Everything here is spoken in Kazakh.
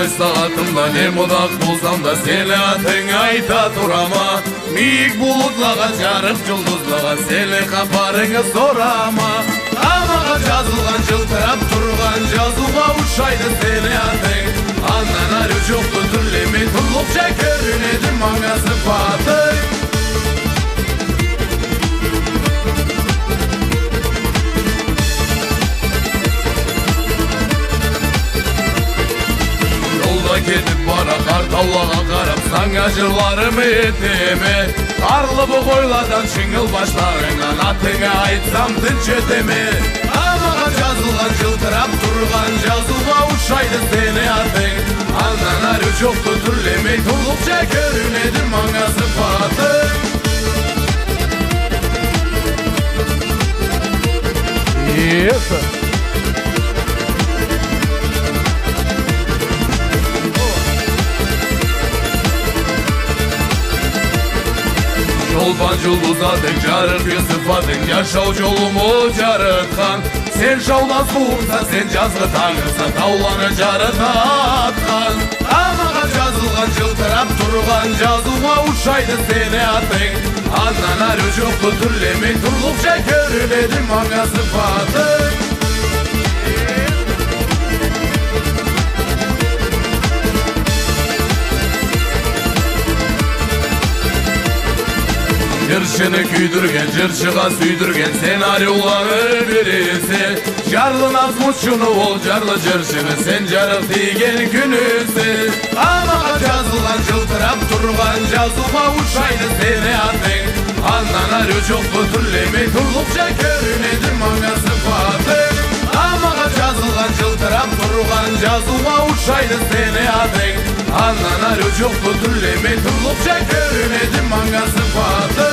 Ай сағатымда не мұдақ болсам да сені атың айта тұрама. Миік бұлытлаған жарық жұлдызлаған сені қапарыңы сорама. Амаға жазылған жылтырап тұрған жазуға ұшайды сені атың. Андан әрі жоқты түрлеме тұрлықша көрінеді маңа сыпатың. Кетіп бара қартаулаға қарап саңа жырларым етеме. Қарлы бұ қойладан шыңыл баштағыңан атыңа айтсам түн жетеме. Амаға жазылған жылтырап тұрған жазуға ұшайды сені атың. Андан әрі жоқты түрлемей тұрлықша көрінеді маңа сыпатың. Жолбан жұлдызадың жарық сыфатың яшау жолымы жарытқан. Сен жаулас буынса сен жазғы таңырса тауланы жарытатқан. Амаға жазылған жылтырап тұрған жазуға ұшайды сені атың. Андан әрі жоқты түрлемей тұрлықша көрінеді маңа сыпатың. Жыршыны күйдірген, жыршыға сүйдірген сценарийлары бересі. Жарлы назмұтшыны ол жарлы жыршыны сен жарық тиген күнісі. Амаға жазылған жылтырап тұрған жазуға ұшайды сені атың. Андан әрі жоқты түрлемей тұрлықша көрінеді маңа сыпатың. Амаға жазылған жылтырап тұрған жазуға ұшайды сені атың. Андан әрі жоқты түрлемей тұрлықша көрінеді маңа сыпатың.